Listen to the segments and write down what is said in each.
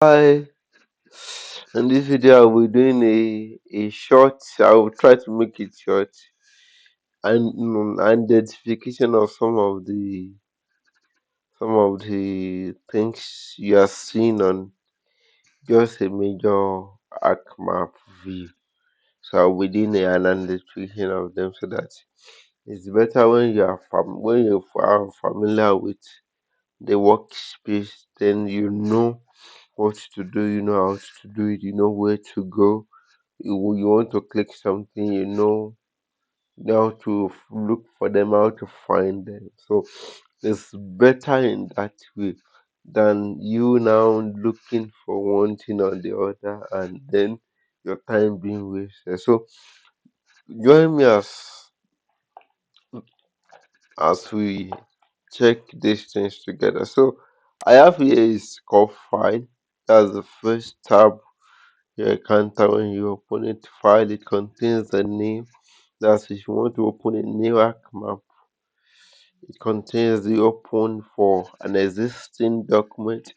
Hi, in this video I'll be doing a short, I will try to make it short, and identification of some of the things you are seeing on just a major ArcMap view. So I'll be doing an identification of them so that it's better when when you are familiar with the workspace, then you know what to do, you know how to do it, you know where to go. You want to click something, how to look for them, how to find them. So it's better in that way than you now looking for one thing or the other and then your time being wasted. So join me as we check these things together. So I have here is called file. That's the first tab you encounter when you open it. File, it contains the name. That's if you want to open a new ArcMap. It contains the open for an existing document.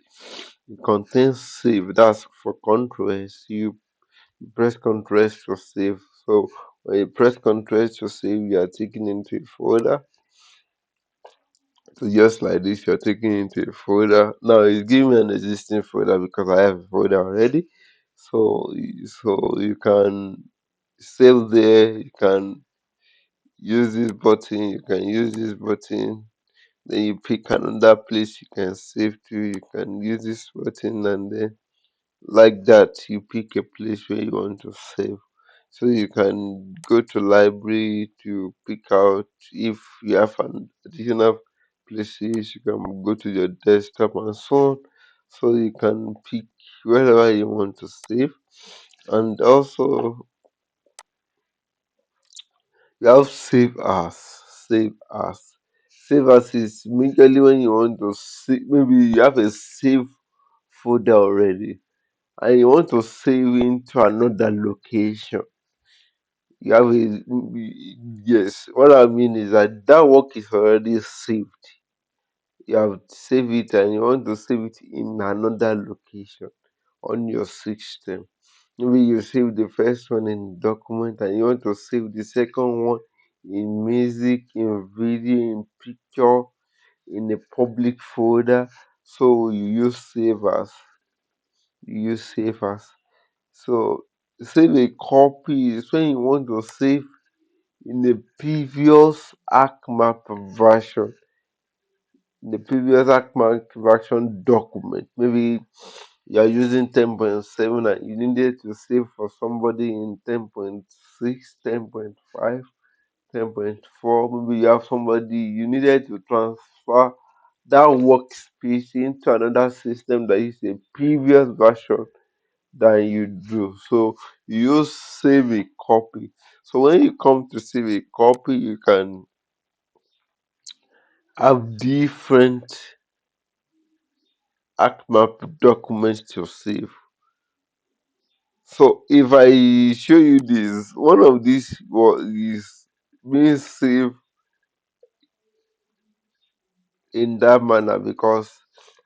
It contains save. That's for Ctrl S. You press Ctrl S to save. So when you press Ctrl S to save, you are taken into a folder. So just like this, you're taken into a folder. Now it's giving me an existing folder because I have a folder already. So you can save there. You can use this button. You can use this button. Then you pick another place you can save to. You can use this button and then like that you pick a place where you want to save. So you can go to library to pick out if you have an additional places, you can go to your desktop and so on. So you can pick wherever you want to save. And also you have save as. Save as is majorly when you want to save, maybe you have a save folder already and you want to save into another location. You have a yes. What I mean is that that work is already saved. You have saved it and you want to save it in another location on your system. Maybe you save the first one in document and you want to save the second one in music, in video, in picture, in a public folder. So you use save as. So save a copy is when you want to save in the previous ArcMap version, the previous ArcMap version document. Maybe you are using 10.7 and you needed to save for somebody in 10.6, 10.5, 10.4. Maybe you have somebody you needed to transfer that workspace into another system that is a previous version than you do. So you save a copy. So when you come to save a copy, you can have different ArcMap documents to save. So if I show you this, one of these is being saved in that manner because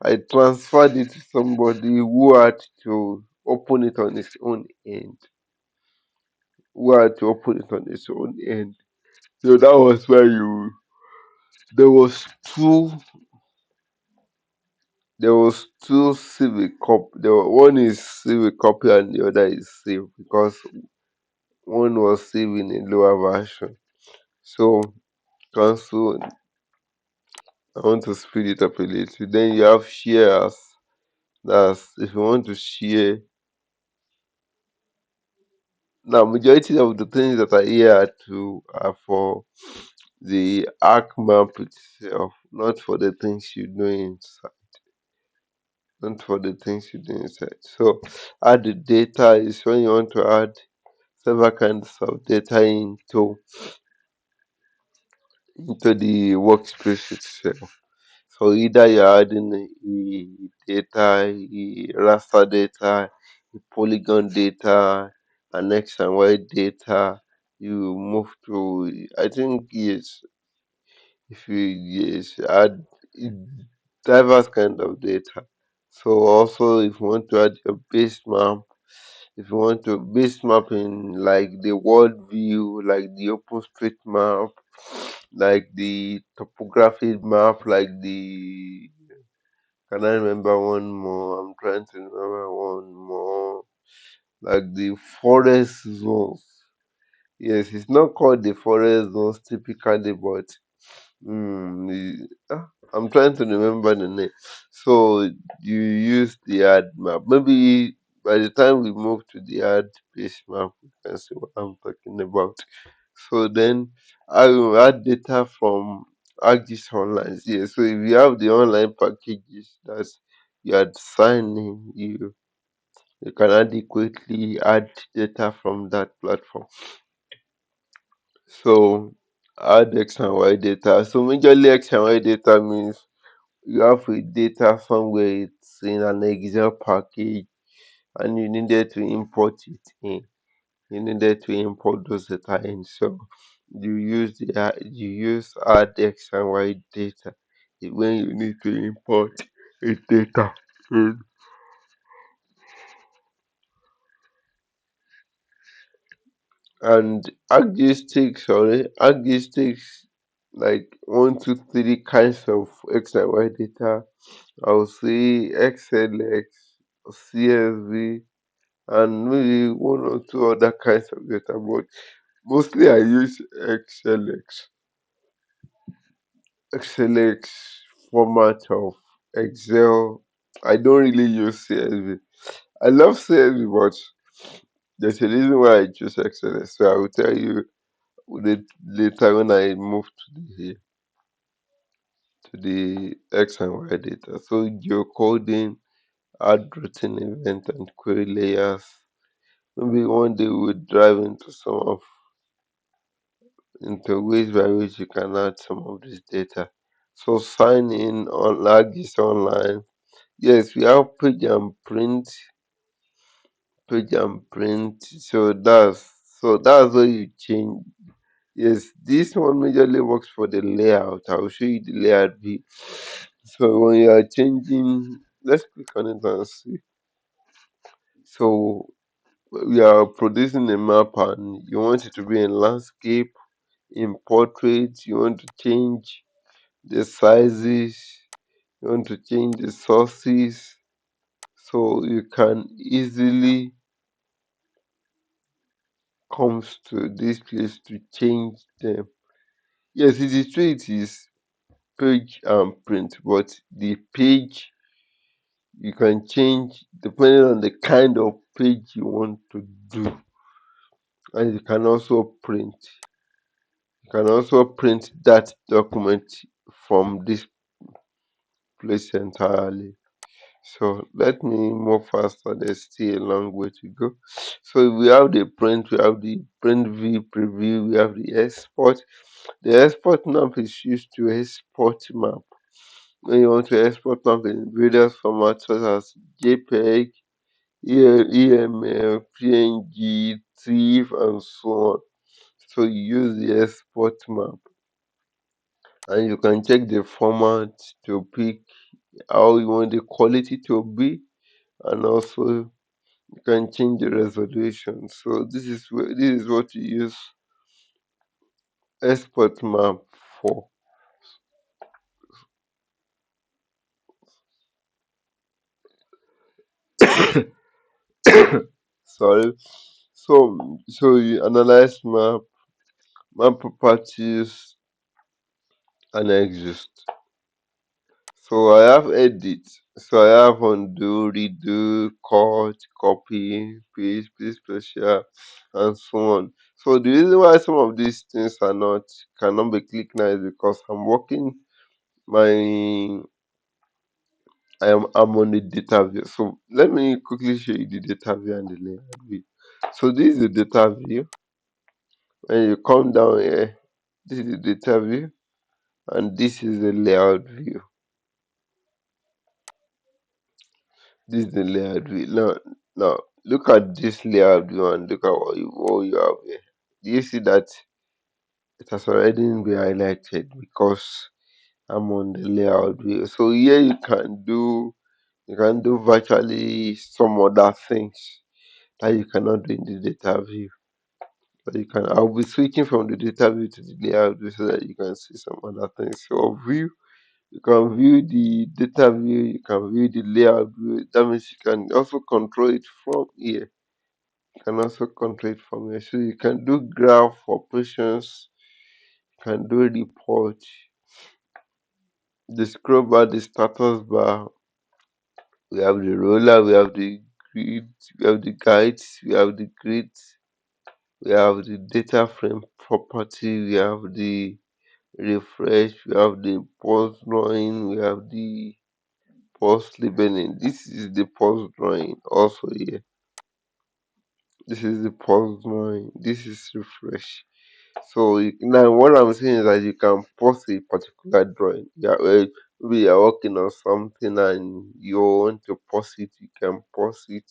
I transferred it to somebody who had to open it on his own end. Who had to open it on his own end. So that was where there was two there was two civic copy. One is civic copy and the other is saved because one was saved in a lower version. So cancel. I want to speed it up a little. Then you have shares. That's if you want to share. Now, majority of the things that are here are for the arc map itself, not for the things you do inside. Not for the things you do inside. So, add the data is when you want to add several kinds of data into the workspace itself. So either you're adding data, raster data, polygon data, and X and Y data, you move to I think yes, if you yes add diverse kind of data. So also if you want to add your base map, if you want to base map in like the world view, like the open street map, like the topographic map, like the, can I remember one more? I'm trying to remember one more. Like the forest zones. Yes, it's not called the forest zones typically, but I'm trying to remember the name. So you use the ad map. Maybe by the time we move to the ad base map, we can see what I'm talking about. So then I will add data from ArcGIS Online. Yeah, so if you have the online packages that you had signed in, you can adequately add data from that platform. So add X and Y data. So majorly X and Y data means you have a data somewhere, it's in an Excel package and you needed to import it in. You needed to import those data in. So you use add X and Y data when you need to import a data in. And ArcGIS takes like one, two, three kinds of X and Y data. I would say XLX, CSV, and maybe one or two other kinds of data, but mostly I use XLX format of Excel. I don't really use CSV. I love CSV, but there's a reason why I choose XLX. So I will tell you later when I move to the X and Y data. So geocoding, add routine event, and query layers. Maybe one day we'll dive into ways by which you can add some of this data. So sign in on Lagis online. Yes, we have page and print. So that's where you change. Yes, this one majorly works for the layout. I'll show you the layout view. So when you are changing, let's click on it and see. So we are producing a map and you want it to be in landscape, in portrait, you want to change the sizes, you want to change the sources, so you can easily comes to this place to change them. Yes, it is true it is page and print, but the page you can change depending on the kind of page you want to do, and you can also print. You can also print that document from this place entirely. So let me move faster. There's still a long way to go. So we have the print, we have the print view preview, we have the export. The export map is used to export map. When you want to export map in various formats such as JPEG, EML, PNG, TIFF, and so on. So you use the export map and you can check the format to pick how you want the quality to be, and also you can change the resolution. So this is what you use export map for. Sorry. So you analyze map properties, and exist. So I have edit. So I have undo, redo, cut, copy, paste special, and so on. So the reason why some of these things cannot be clicked now is because my I'm on the data view. So let me quickly show you the data view and the layout view. So this is the data view. When you come down here, this is the data view and this is the layout view. This is the layout view. Now look at this layout view and look at what you have here. Do you see that it has already been highlighted because I'm on the layout view? So here you can do You can do virtually some other things that you cannot do in the data view. But you can. I'll be switching from the data view to the layout view so that you can see some other things. So view, you can view the data view, you can view the layout view. That means you can also control it from here. You can also control it from here. So you can do graph operations, you can do report, the scroll bar, the status bar, we have the roller, we have the grid, we have the guides, we have the grids, we have the data frame property, we have the refresh, we have the pause drawing, we have the pause labeling. This is the pause drawing also here. This is the pause drawing. This is refresh. So now what I'm saying is that you can pause a particular drawing. Yeah, maybe you're working on something and you want to pause it, you can pause it.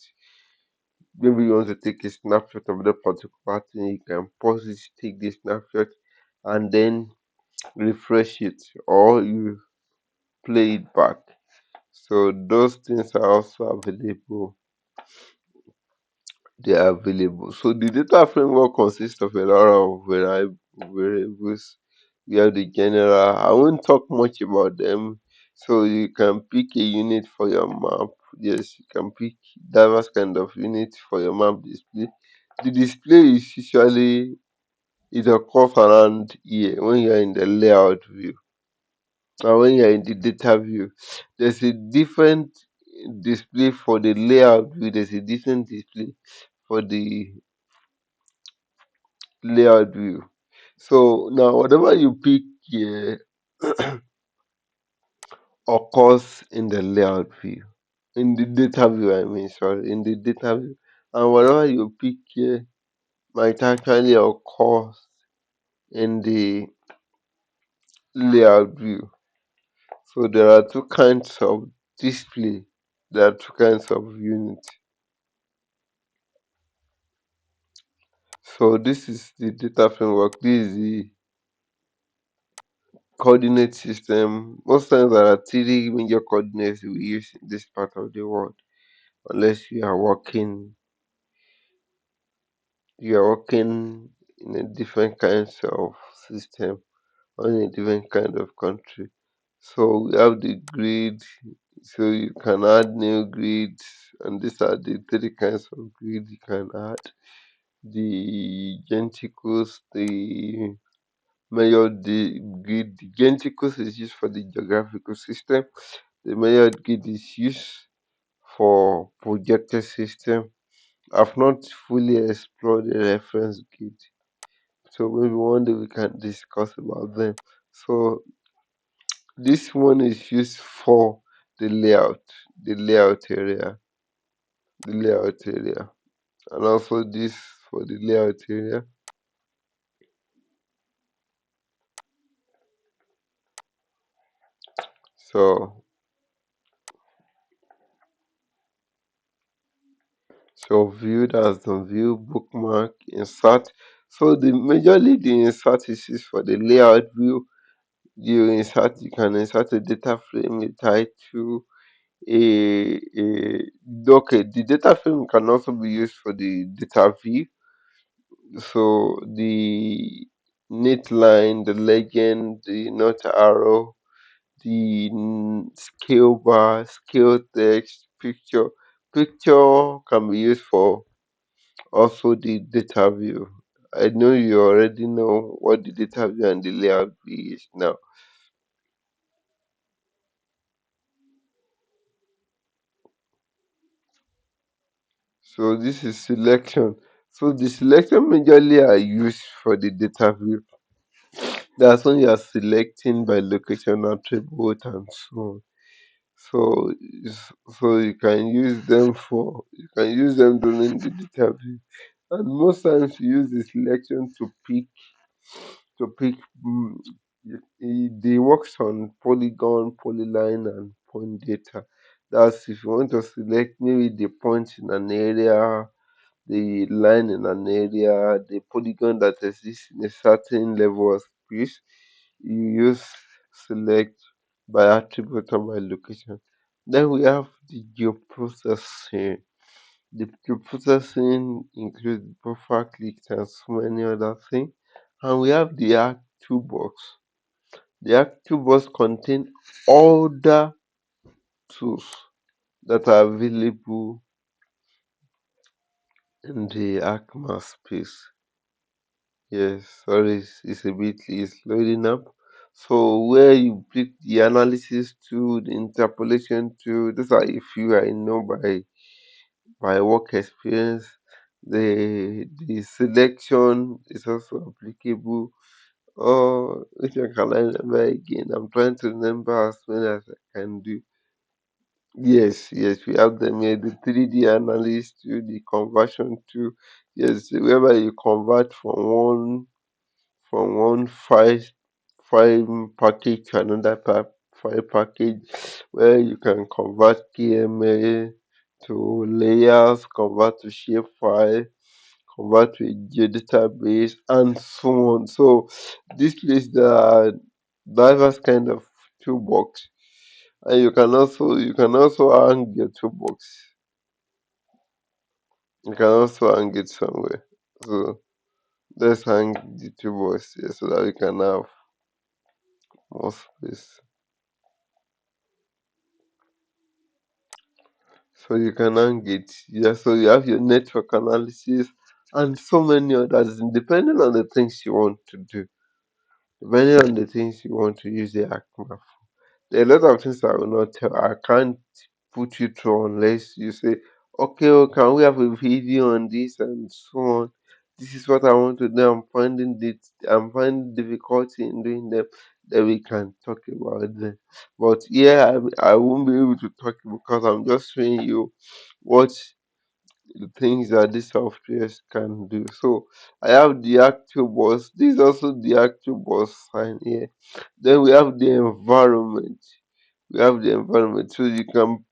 Maybe you want to take a snapshot of the particular thing, you can pause it, take the snapshot, and then refresh it, or you play it back. So those things are also available. They are available. So the data framework consists of a lot of variables. We have the general. I won't talk much about them. So you can pick a unit for your map. Yes, you can pick diverse kind of unit for your map display. The display is usually it occurs around here when you're in the layout view. And when you're in the data view, there's a different display for the layout view, there's a different display for the layout view. So now whatever you pick here occurs in the layout view. In the data view, I mean, sorry, in the data view. And whatever you pick here might actually occur in the layout view. So there are two kinds of display. There are two kinds of units. So this is the data framework. This is the coordinate system. Most times there are three major coordinates we use in this part of the world. Unless you are working in a different kinds of system or in a different kind of country. So we have the grid, so you can add new grids, and these are the three kinds of grid you can add. The genticles, the major the grid. The genticles is used for the geographical system. The major grid is used for projected system. I've not fully explored the reference grid, so maybe one day we can discuss about them. So this one is used for the layout area, the layout area, and also this for the layout area. So view, that's the view, bookmark, insert. So the majorly the insert is used for the layout view. You can insert a data frame, a title, a okay. The data frame can also be used for the data view. So the neat line, the legend, the not arrow, the scale bar, scale text, picture. Picture can be used for also the data view. I know you already know what the data view and the layout view is now. So this is selection. So the selection majorly are used for the data view. That's when you are selecting by location attribute and so on. So so you can use them during the data view. And most times you use the selection to pick they works on polygon, polyline and point data. That's if you want to select maybe the point in an area, the line in an area, the polygon that exists in a certain level of space, you use select by attribute or by location. Then we have the geoprocessing. The geoprocessing includes buffer clicks and so many other things. And we have the Arc toolbox. The Arc toolbox contains all the tools that are available in the ArcMap space. Yes, sorry, it's a bit it's loading up. So where you pick the analysis tool, the interpolation tool, those are a few I know by work experience. The selection is also applicable. Oh, which one can I remember again? I'm trying to remember as many as I can do. Yes, yes, we have them here. The 3D analyst to the conversion to yes, whereby you convert from one file package to another file package where you can convert KML to layers, convert to shapefile, convert to a geodatabase, and so on. So this list the diverse kind of toolbox, and you can also hang your toolbox. You can also hang it somewhere. So let's hang the toolbox here so that we can have more space. So you can hang it. Yeah, so you have your network analysis and so many others, depending on the things you want to do, depending on the things you want to use the ArcMap. There are a lot of things I will not tell. I can't put you through unless you say, okay, oh, can we have a video on this and so on. This is what I want to do. I'm finding difficulty in doing them. Then we can talk about them. But yeah, I won't be able to talk because I'm just showing you what the things that these softwares can do. So I have the actual boss. This is also the actual boss sign here. Then we have the environment. We have the environment. So you can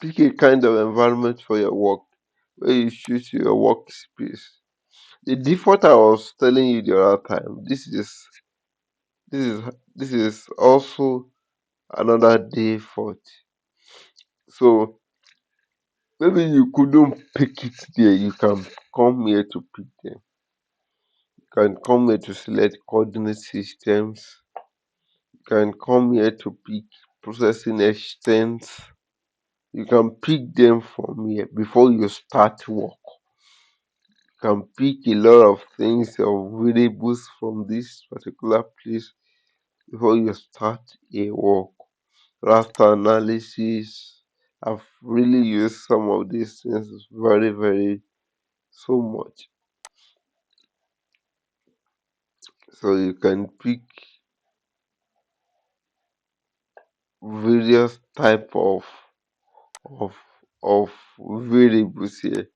pick a kind of environment for your work where you choose your workspace. The default I was telling you the other time, this is also another default. So maybe you couldn't pick it there. You can come here to pick them. Can come here to select coordinate systems. You can come here to pick processing extents. You can pick them from here before you start work. You can pick a lot of things or variables from this particular place before you start a work. Raster analysis. I've really used some of these things very, very so much. So you can pick various type of of variables here,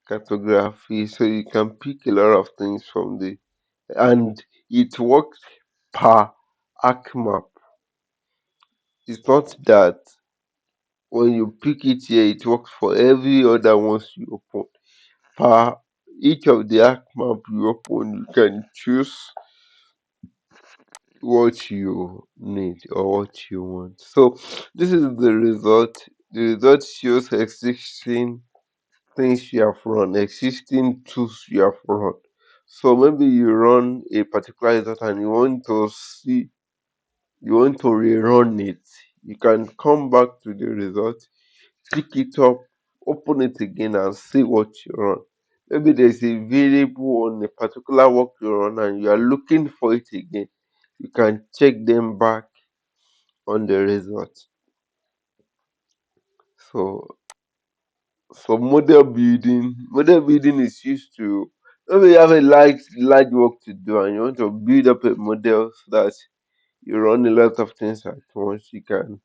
cartography. So you can pick a lot of things from the and it works per ArcMap. It's not that when you pick it here, it works for every other ones you open. Per each of the ArcMap you open, you can choose what you need or what you want. So this is the result. The result shows existing things you have run, existing tools you have run. So maybe you run a particular result and you want to rerun it. You can come back to the result, pick it up, open it again and see what you run. Maybe there's a variable on a particular work you run and you are looking for it again. You can check them back on the result. So model building is used to maybe you have a large work to do and you want to build up a model so that you run a lot of things at once. You can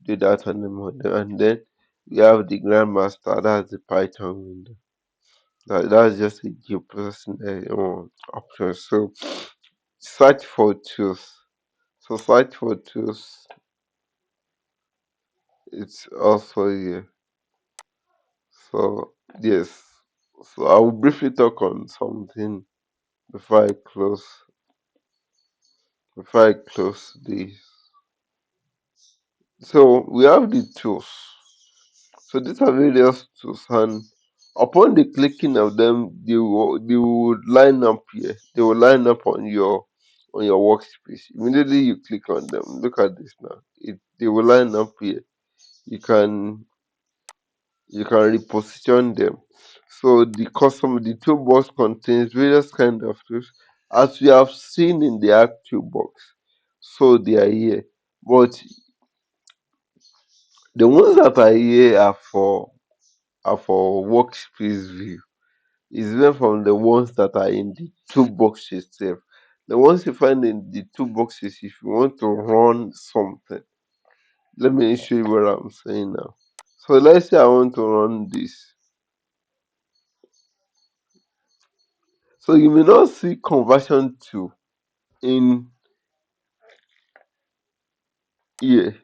do that on the model, and then you have the grandmaster. That's the Python window. That's just a geoprocessing option. So search for tools. So search for tools. It's also here. So yes. So I will briefly talk on something before I close this. So we have the tools. So these are various tools, and upon the clicking of them, they would line up here. They will line up on your workspace. Immediately you click on them. Look at this now. They will line up here. You can reposition them. So the toolbox contains various kind of tools, as we have seen in the Arc toolbox. So they are here, but the ones that are here are for workspace view. Is different from the ones that are in the toolbox itself. The ones you find in the toolboxes, if you want to run something, let me show you what I'm saying now. So let's say I want to run this. So you may not see conversion to in here.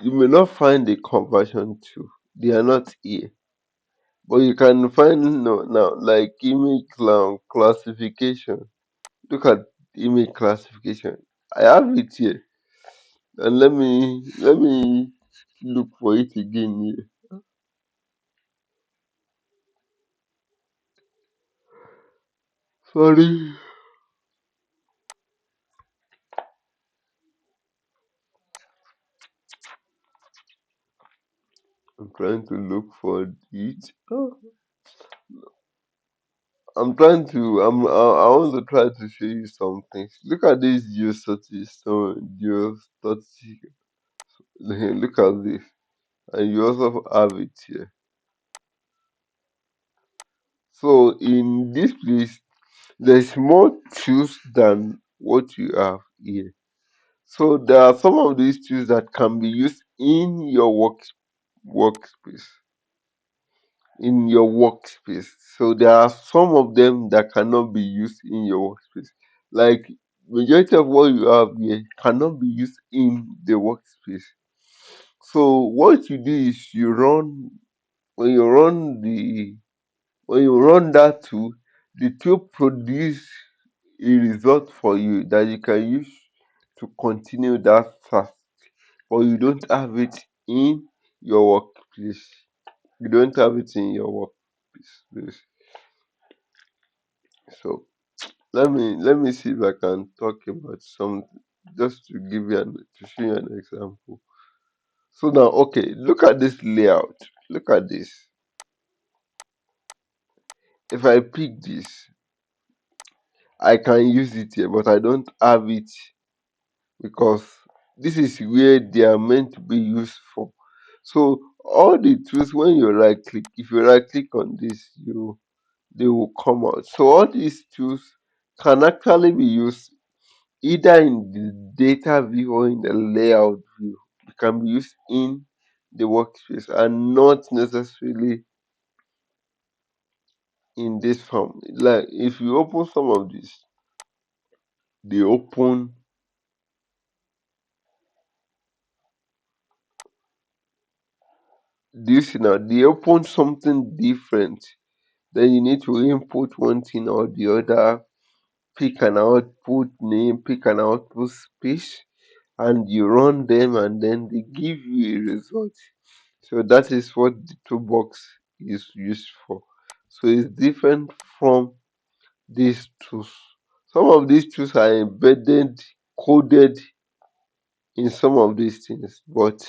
You may not find the conversion to. They are not here. But you can find no, now like image classification. Look at image classification. I have it here. And let me look for it again here. Sorry. I'm trying to look for it. Oh, I want to try to show you something. Look at this geostatic. Look at this. And you also have it here. So in this place, there's more tools than what you have here. So there are some of these tools that can be used in your workspace. In your workspace. So there are some of them that cannot be used in your workspace. Like majority of what you have here cannot be used in the workspace. So what you do is when you run the when you run that tool, the tool produce a result for you that you can use to continue that task, but you don't have it in your workplace. You don't have it in your workplace. So let me see if I can talk about some just to give you to show you an example. So now okay, look at this layout. Look at this. If I pick this, I can use it here, but I don't have it because this is where they are meant to be used for. So all the tools when you right click, if you right click on this, they will come out. So all these tools can actually be used either in the data view or in the layout view. It can be used in the workspace and not necessarily in this form. Like if you open some of these, they open this now, they open something different. Then you need to input one thing or the other, pick an output name, pick an output space, and you run them and then they give you a result. So that is what the toolbox is used for. So it's different from these tools. Some of these tools are embedded, coded in some of these things, but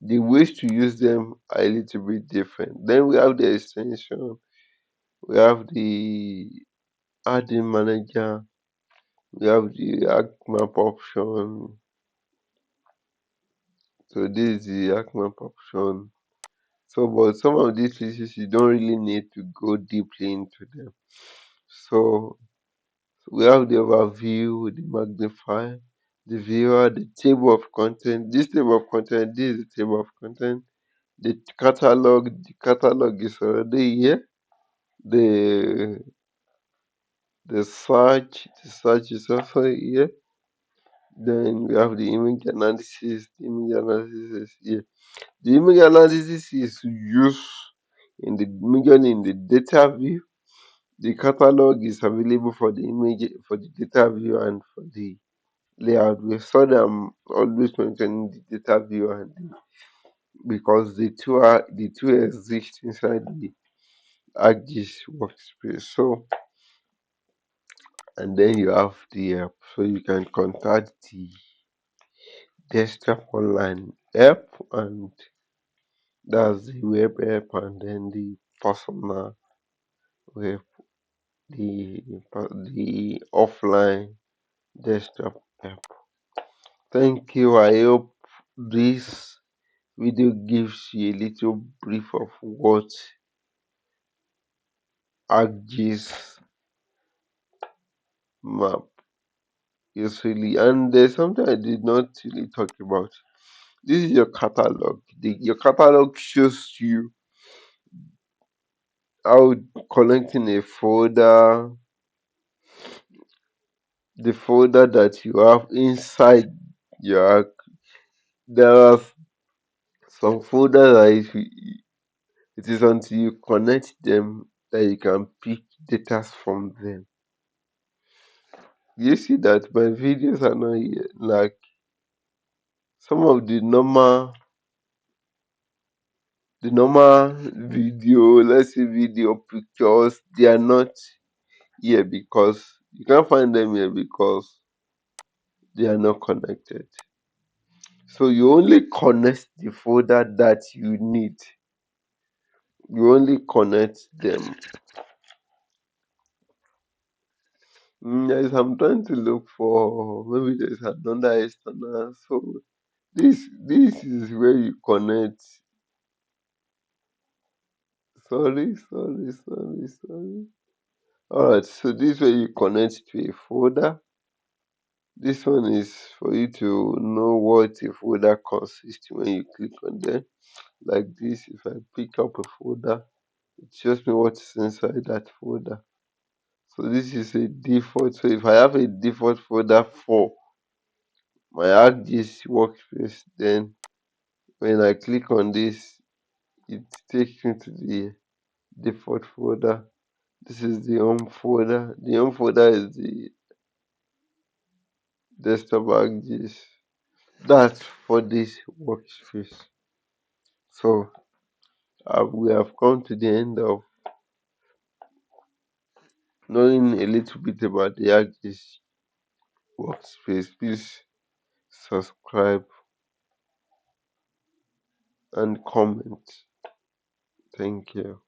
the ways to use them are a little bit different. Then we have the extension, we have the add-in manager, we have the ArcMap option. So this is the ArcMap option. So, but some of these places you don't really need to go deeply into them. So we have the overview, the magnifier, the viewer, the table of content. This table of content, this is the table of content. The catalog is already here. The the search is also here. Then we have the image analysis. The image analysis is here. The image analysis is used in the majorly in the data view. The catalog is available for the image for the data view and for the layout view. Sorry, I'm always mentioning the data view and because the two exist inside the ArcGIS workspace. So and then you have the app, so you can contact the desktop online app, and that's the web app, and then the personal web, the the offline desktop app. Thank you. I hope this video gives you a little brief of what ArcGIS map is really. And there's something I did not really talk about. This is your catalog. Your catalog shows you how collecting a folder, the folder that you have inside your there are some folders that it is until you connect them that you can pick data from them. You see that my videos are not here. Like some of the normal video, let's say video pictures, they are not here because you can't find them here because they are not connected. So you only connect the folder that you need. You only connect them. Yes, I'm trying to look for maybe there's another external. So this is where you connect. Sorry. Alright, so this way you connect to a folder. This one is for you to know what a folder consists when you click on them. Like this, if I pick up a folder, it shows me what is inside that folder. So this is a default. So if I have a default folder for my ArcGIS workspace, then when I click on this, it takes me to the default folder. This is the home folder. The home folder is the desktop ArcGIS. That's for this workspace. So we have come to the end of knowing a little bit about the ArcGIS workspace. Please subscribe and comment. Thank you.